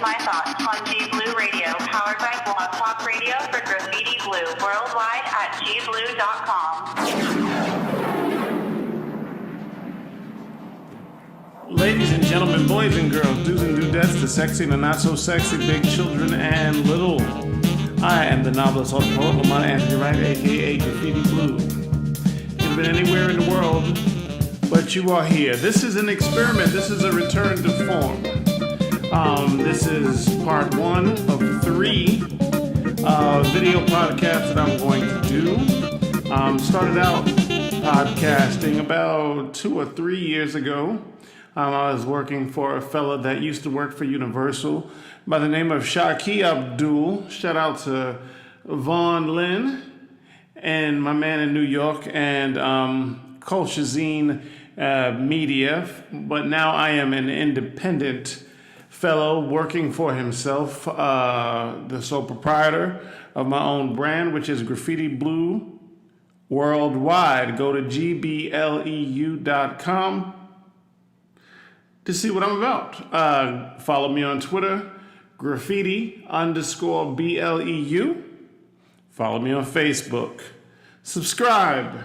My Thoughts on Bleu Radio, powered by Blog Talk Radio for Graffiti Bleu, worldwide at gbleu.com. Ladies and gentlemen, boys and girls, dudes and dudettes, the sexy and the not so sexy, big children and little. I am the novelist, author, poet, Lamont Anthony Wright, aka Graffiti Bleu. Could have been anywhere in the world, but you are here. This is an experiment. This is a return to form. This is part one of 3 video podcasts that I'm going to do. Started out podcasting about 2 or 3 years ago. I was working for a fella that used to work for Universal by the name of Shaki Abdul. Shout out to Vaughn Lynn and my man in New York and Culture Zine Media. But now I am an independent fellow working for himself, the sole proprietor of my own brand, which is Graffiti Bleu worldwide. Go to gbleu.com to see what I'm about. Follow me on Twitter, graffiti_BLEU. Follow me on Facebook. Subscribe.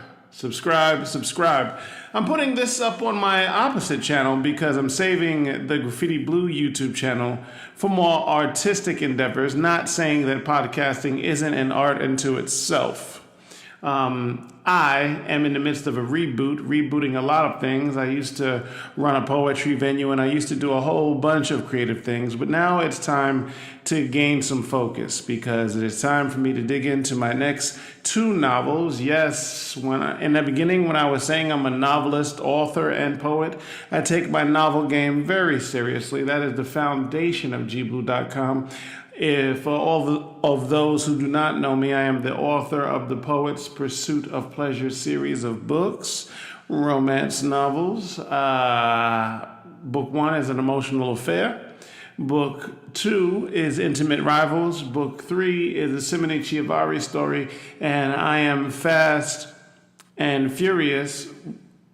I'm putting this up on my opposite channel because I'm saving the Graffiti Bleu YouTube channel for more artistic endeavors, not saying that podcasting isn't an art unto itself. I am in the midst of a rebooting a lot of things. I used to run a poetry venue and I used to do a whole bunch of creative things, but now it's time to gain some focus because it is time for me to dig into my next 2 novels. Yes, in the beginning when I was saying I'm a novelist, author, and poet, I take my novel game very seriously. That is the foundation of gbleu.com. For all of those who do not know me, I am the author of the Poet's Pursuit of Pleasure series of books, romance novels. Book 1 is An Emotional Affair. Book 2 is Intimate Rivals. Book 3 is a Simone Chiavari story. And I am fast and furious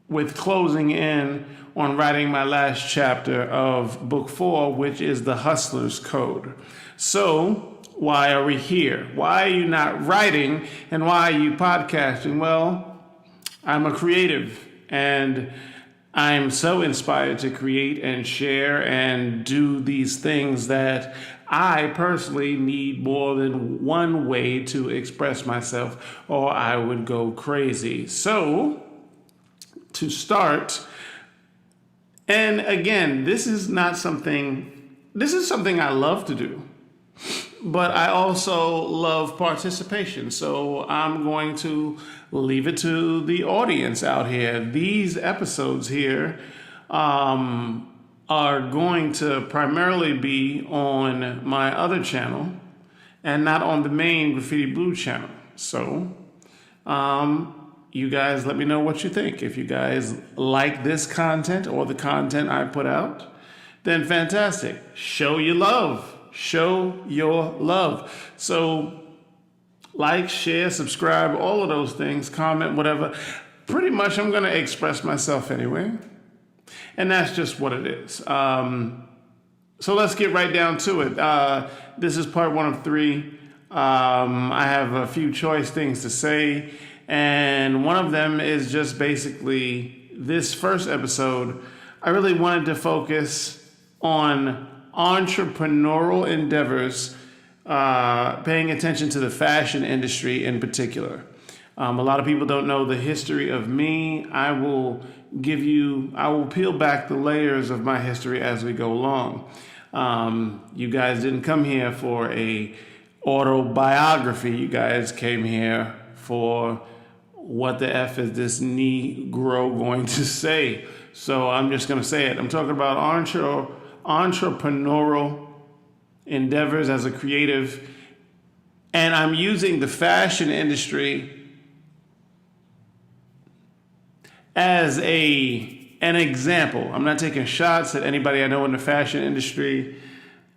with closing in on writing my last chapter of Book 4, which is The Hustler's Code. So, why are we here? Why are you not writing and why are you podcasting? Well, I'm a creative and I'm so inspired to create and share and do these things that I personally need more than one way to express myself or I would go crazy. So, to start, and again, this is something I love to do. But I also love participation, so I'm going to leave it to the audience out here. These episodes here are going to primarily be on my other channel and not on the main Graffiti Bleu channel. So you guys let me know what you think. If you guys like this content or the content I put out, then fantastic. Show your love. So like, share, subscribe, all of those things, comment, whatever. Pretty much I'm going to express myself anyway. And that's just what it is. So let's get right down to it. This is part 1 of 3. I have a few choice things to say. And one of them is just basically this first episode. I really wanted to focus on entrepreneurial endeavors, paying attention to the fashion industry in particular. A lot of people don't know the history of me. I will peel back the layers of my history as we go along. You guys didn't come here for a autobiography. You guys came here for what the F is this Negro going to say? So I'm just going to say it. I'm talking about entrepreneurial endeavors as a creative, and I'm using the fashion industry as an example. I'm not taking shots at anybody I know in the fashion industry.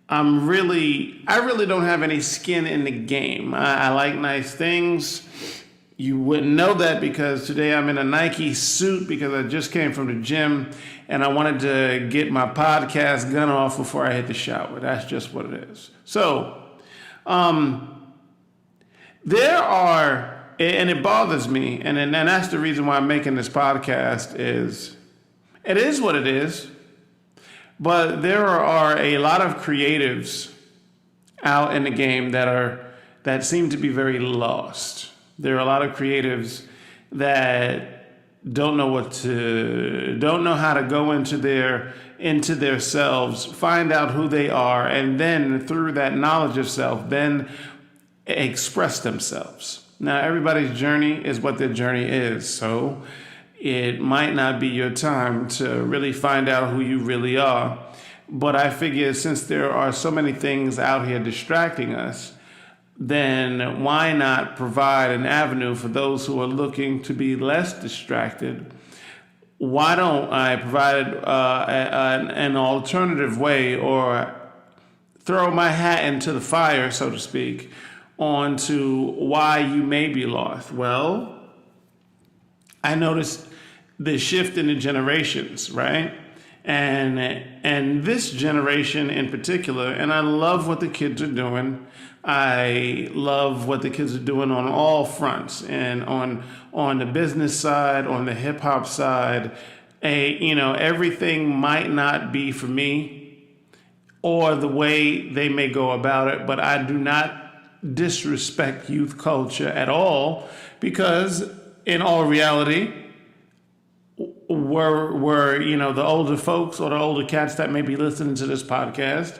I really don't have any skin in the game. I like nice things, You wouldn't know that because today I'm in a Nike suit because I just came from the gym and I wanted to get my podcast gun off before I hit the shower. That's just what it is. So, there are, and it bothers me, and that's the reason why I'm making this podcast is, it is what it is, but there are a lot of creatives out in the game that seem to be very lost. There are a lot of creatives that don't know how to go into their selves, find out who they are, and then through that knowledge of self, then express themselves. Now, everybody's journey is what their journey is, so it might not be your time to really find out who you really are. But I figure since there are so many things out here distracting us, then why not provide an avenue for those who are looking to be less distracted? Why don't I provide an alternative way, or throw my hat into the fire, so to speak, onto why you may be lost? Well, I noticed the shift in the generations, right? And this generation in particular, and I love what the kids are doing. I love what the kids are doing on all fronts, and on the business side, on the hip hop side. Everything might not be for me or the way they may go about it, but I do not disrespect youth culture at all, because in all reality, were the older folks or the older cats that may be listening to this podcast,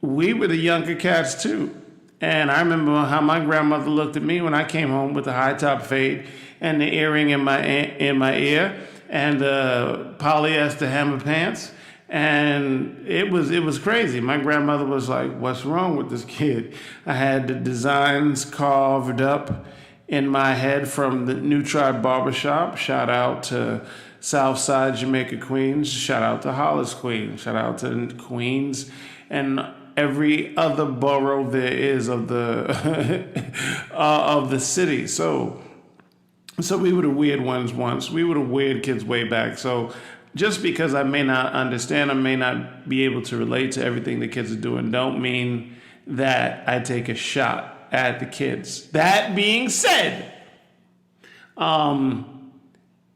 we were the younger cats too. And I remember how my grandmother looked at me when I came home with the high top fade and the earring in my ear and the polyester hammer pants. And it was crazy. My grandmother was like, "What's wrong with this kid?" I had the designs carved up in my head from the New Tribe Barbershop. Shout out to Southside Jamaica Queens. Shout out to Hollis Queens. Shout out to Queens and every other borough there is of the of the city. So we were the weird ones once. We were the weird kids way back. So just because I may not understand, I may not be able to relate to everything the kids are doing, don't mean that I take a shot at the kids. That being said,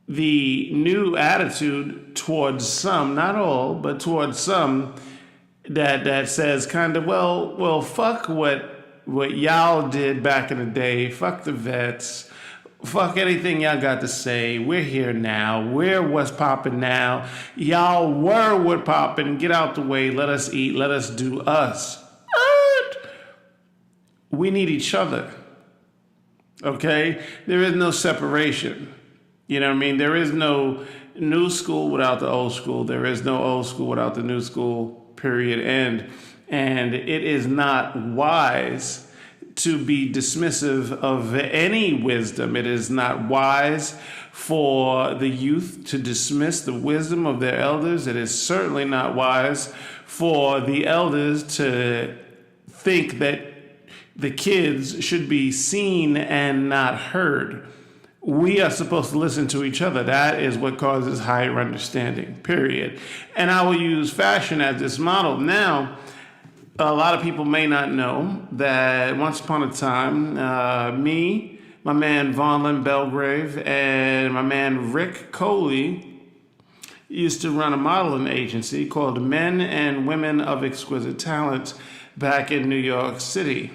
the new attitude towards some, not all, but towards some, that says kind of, well, fuck what y'all did back in the day. Fuck the vets. Fuck anything y'all got to say. We're here now. We're what's popping now. Y'all were what popping. Get out the way. Let us eat. Let us do us. We need each other. Okay? There is no separation. You know what I mean? There is no new school without the old school. There is no old school without the new school. Period. And it is not wise to be dismissive of any wisdom. It is not wise for the youth to dismiss the wisdom of their elders. It is certainly not wise for the elders to think that the kids should be seen and not heard. We are supposed to listen to each other. That is what causes higher understanding, period. And I will use fashion as this model. Now, a lot of people may not know that once upon a time, me, my man Vonlin Belgrave, and my man Rick Coley used to run a modeling agency called Men and Women of Exquisite Talent back in New York City.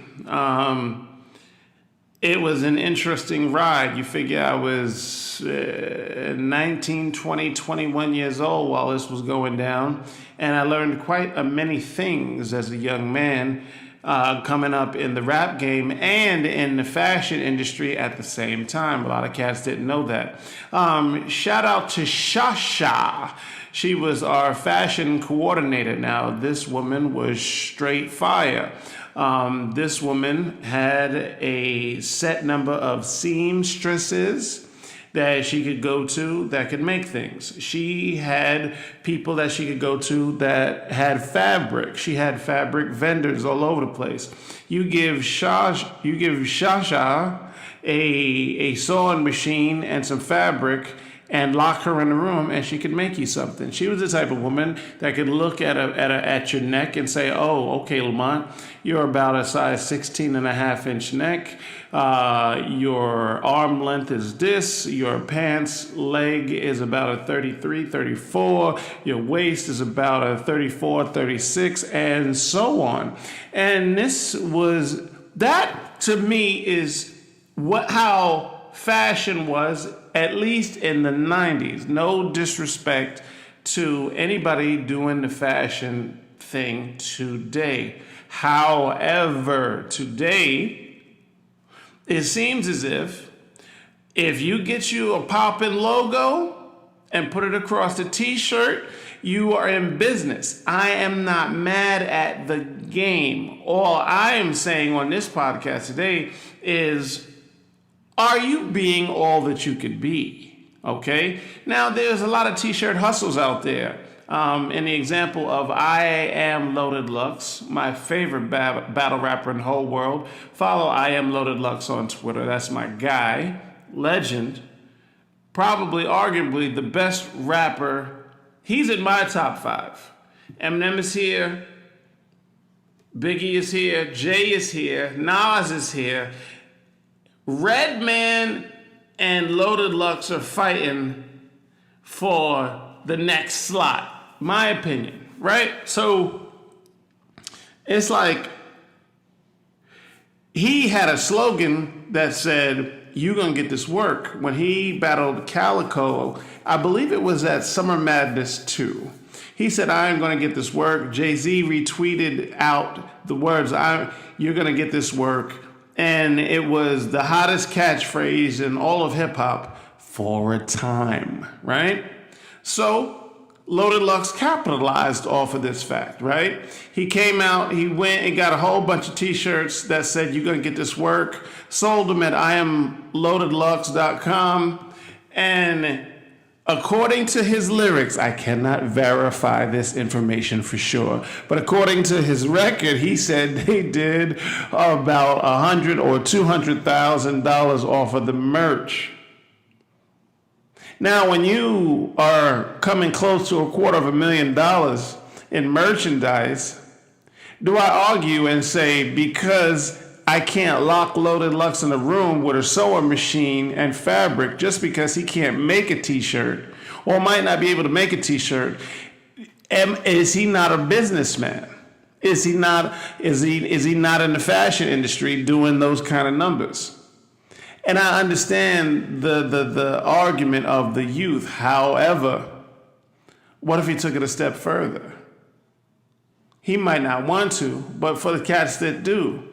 It was an interesting ride. You figure I was 19, 20, 21 years old while this was going down. And I learned quite many things as a young man coming up in the rap game and in the fashion industry at the same time. A lot of cats didn't know that. Shout out to Shasha. She was our fashion coordinator. Now, this woman was straight fire. This woman had a set number of seamstresses that she could go to that could make things. She had people that she could go to that had fabric. She had fabric vendors all over the place. You give Shasha a sewing machine and some fabric and lock her in a room and she could make you something. She was the type of woman that could look at your neck and say, oh, okay, Lamont, you're about a size 16 and a half inch neck. Your arm length is this. Your pants leg is about a 33, 34. Your waist is about a 34, 36, and so on. And that to me is how fashion was, at least in the 90s. No disrespect to anybody doing the fashion thing today. However, today, it seems as if you get you a poppin' logo and put it across the t-shirt, you are in business. I am not mad at the game. All I am saying on this podcast today is, are you being all that you could be? Okay? Now, there's a lot of t-shirt hustles out there. In the example of I Am Loaded Lux, my favorite battle rapper in the whole world. Follow I Am Loaded Lux on Twitter. That's my guy. Legend. Probably, arguably, the best rapper. He's in my top 5. Eminem is here. Biggie is here. Jay is here. Nas is here. Redman and Loaded Lux are fighting for the next slot. My opinion, right? So it's like he had a slogan that said, "You gonna get this work." When he battled Calico, I believe it was at Summer Madness 2. He said, "I am gonna get this work." Jay-Z retweeted out the words, "You're gonna get this work." And it was the hottest catchphrase in all of hip hop for a time, right? So Loaded Lux capitalized off of this fact, right? He came out, he went and got a whole bunch of t-shirts that said, "You're gonna get this work," sold them at IamLoadedLux.com, and according to his lyrics, I cannot verify this information for sure, but according to his record, he said they did about $100,000 or $200,000 off of the merch. Now, when you are coming close to $250,000 in merchandise, do I argue and say because I can't lock Loaded Lux in a room with a sewing machine and fabric just because he can't make a t-shirt or might not be able to make a t-shirt, is he not a businessman? Is he not in the fashion industry doing those kind of numbers? And I understand the argument of the youth. However, what if he took it a step further? He might not want to, but for the cats that do.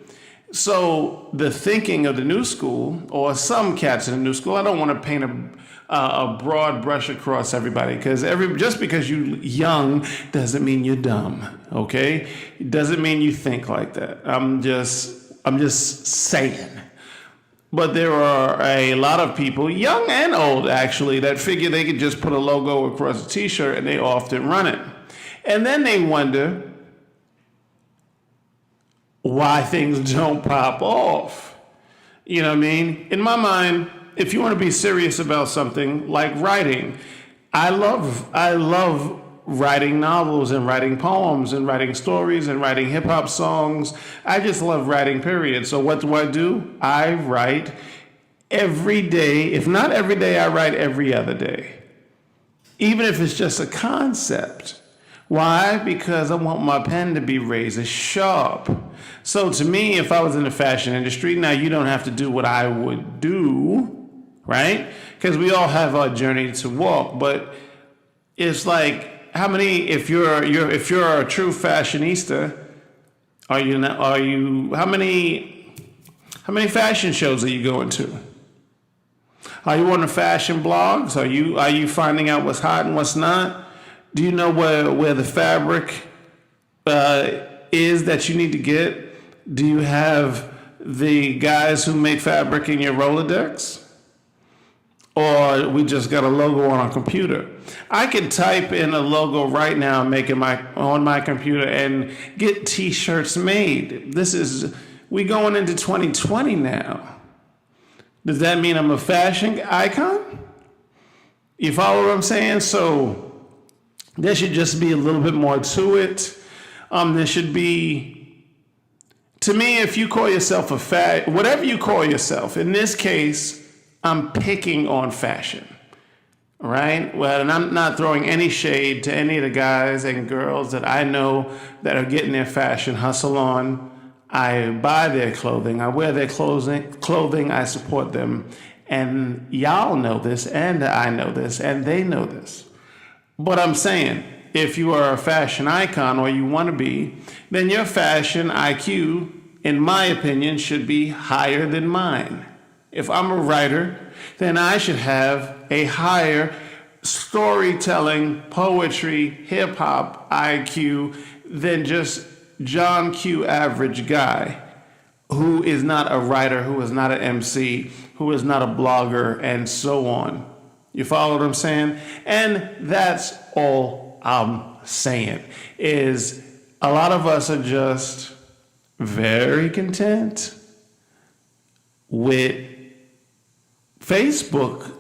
So the thinking of the new school, or some cats in the new school, I don't want to paint a broad brush across everybody, because just because you're young doesn't mean you're dumb, okay? It doesn't mean you think like that. I'm just saying. But there are a lot of people, young and old actually, that figure they could just put a logo across a t-shirt and they often run it. And then they wonder why things don't pop off. You know what I mean? In my mind, if you want to be serious about something like writing, I love writing novels and writing poems and writing stories and writing hip hop songs. I just love writing, period. So what do? I write every day. If not every day, I write every other day. Even if it's just a concept. Why? Because I want my pen to be razor sharp. So to me, if I was in the fashion industry, now you don't have to do what I would do, right? Because we all have our journey to walk. But it's like, how many? If you're a true fashionista, how many fashion shows are you going to? Are you on the fashion blogs? Are you finding out what's hot and what's not? Do you know where the fabric is that you need to get? Do you have the guys who make fabric in your Rolodex? Or we just got a logo on our computer. I could type in a logo right now, on my computer, and get t-shirts made. We going into 2020 now. Does that mean I'm a fashion icon? You follow what I'm saying? So there should just be a little bit more to it. There should be, to me, if you call yourself whatever you call yourself, in this case, I'm picking on fashion, right? Well, and I'm not throwing any shade to any of the guys and girls that I know that are getting their fashion hustle on. I buy their clothing, I wear their clothing, I support them. And y'all know this, and I know this, and they know this. But I'm saying, if you are a fashion icon or you want to be, then your fashion IQ, in my opinion, should be higher than mine. If I'm a writer, then I should have a higher storytelling, poetry, hip hop IQ than just John Q. average guy who is not a writer, who is not an MC, who is not a blogger, and so on. You follow what I'm saying? And that's all I'm saying, is a lot of us are just very content with Facebook,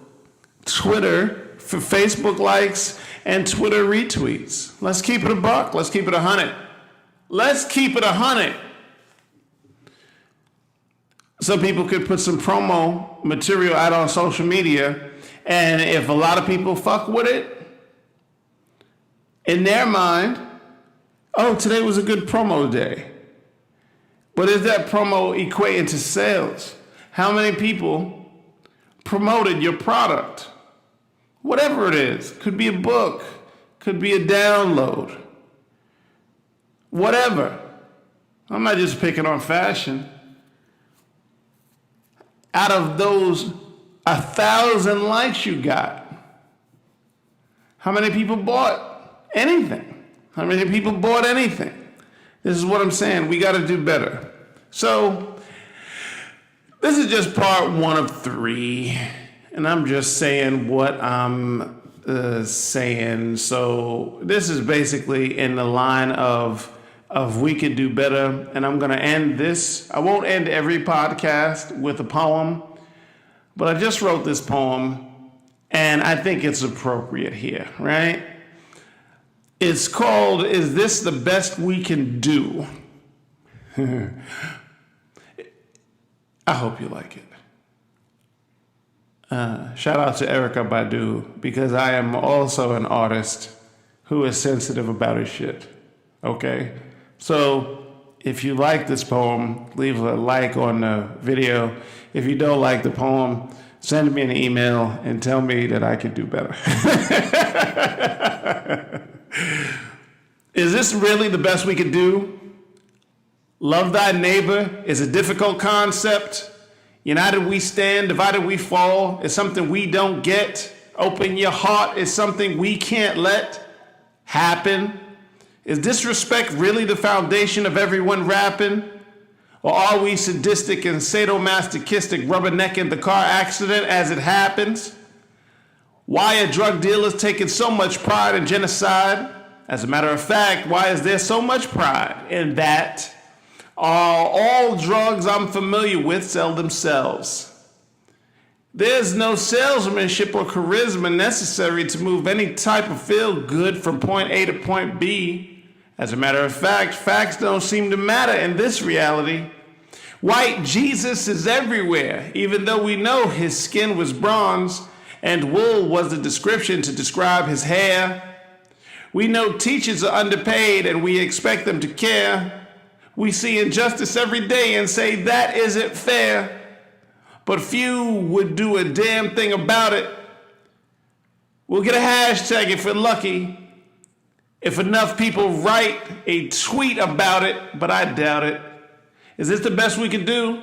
Twitter, for Facebook likes and Twitter retweets. Let's keep it a buck. Let's keep it 100. Let's keep it 100. Some people could put some promo material out on social media, and if a lot of people fuck with it, in their mind, oh, today was a good promo day. But is that promo equating to sales? How many people promoted your product? Whatever it is. Could be a book. Could be a download. Whatever. I'm not just picking on fashion. Out of those 1,000 likes you got, how many people bought anything? How many people bought anything? This is what I'm saying. We got to do better. So this is just part 1 of 3, and I'm just saying what I'm saying. So this is basically in the line of we could do better, and I'm going to end this. I won't end every podcast with a poem, but I just wrote this poem, and I think it's appropriate here, right? It's called, Is This the Best We Can Do? I hope you like it. Shout out to Erykah Badu, because I am also an artist who is sensitive about his shit, okay? So if you like this poem, leave a like on the video. If you don't like the poem, send me an email and tell me that I could do better. Is this really the best we could do? Love thy neighbor is a difficult concept. United we stand, divided we fall is something we don't get. Open your heart is something we can't let happen. Is disrespect really the foundation of everyone rapping? Or are we sadistic and sadomasochistic, rubbernecking the car accident as it happens? Why are drug dealers taking so much pride in genocide? As a matter of fact, why is there so much pride in that? All drugs I'm familiar with sell themselves. There's no salesmanship or charisma necessary to move any type of feel good from point A to point B. As a matter of fact, facts don't seem to matter in this reality. White Jesus is everywhere, even though we know his skin was bronze and wool was the description to describe his hair. We know teachers are underpaid and we expect them to care. We see injustice every day and say that isn't fair. But few would do a damn thing about it. We'll get a hashtag if we're lucky. If enough people write a tweet about it, but I doubt it. Is this the best we can do?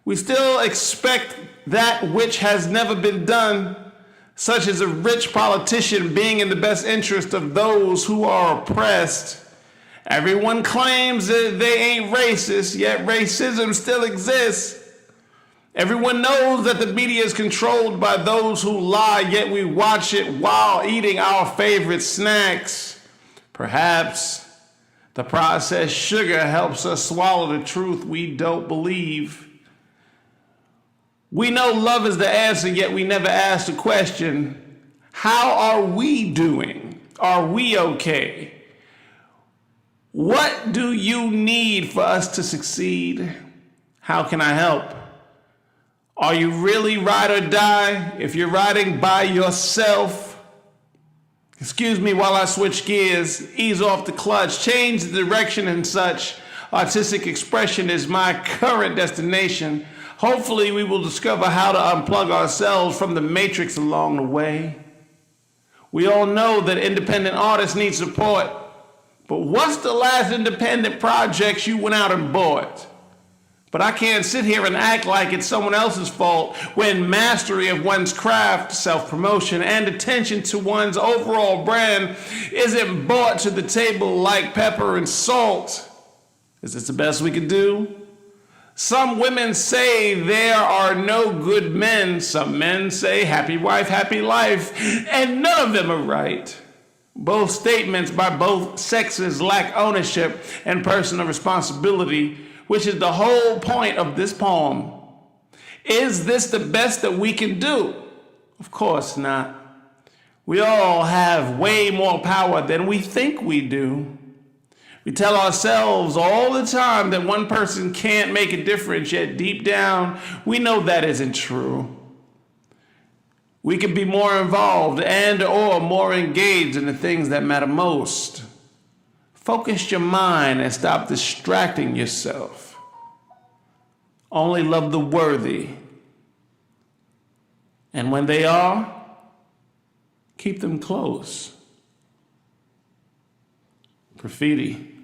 We still expect that which has never been done, such as a rich politician being in the best interest of those who are oppressed. Everyone claims that they ain't racist, yet racism still exists. Everyone knows that the media is controlled by those who lie, yet we watch it while eating our favorite snacks. Perhaps the processed sugar helps us swallow the truth we don't believe. We know love is the answer, yet we never ask the question, how are we doing? Are we okay? What do you need for us to succeed? How can I help? Are you really ride or die? If you're riding by yourself, excuse me while I switch gears, ease off the clutch, change the direction and such. Artistic expression is my current destination. Hopefully we will discover how to unplug ourselves from the matrix along the way. We all know that independent artists need support, but what's the last independent project you went out and bought? But I can't sit here and act like it's someone else's fault when mastery of one's craft, self-promotion, and attention to one's overall brand isn't brought to the table like pepper and salt. Is this the best we can do? Some women say there are no good men. Some men say happy wife, happy life. And none of them are right. Both statements by both sexes lack ownership and personal responsibility, which is the whole point of this poem. Is this the best that we can do? Of course not. We all have way more power than we think we do. We tell ourselves all the time that one person can't make a difference, yet deep down, we know that isn't true. We can be more involved and or more engaged in the things that matter most. Focus your mind and stop distracting yourself. Only love the worthy. And when they are, keep them close. Graffiti.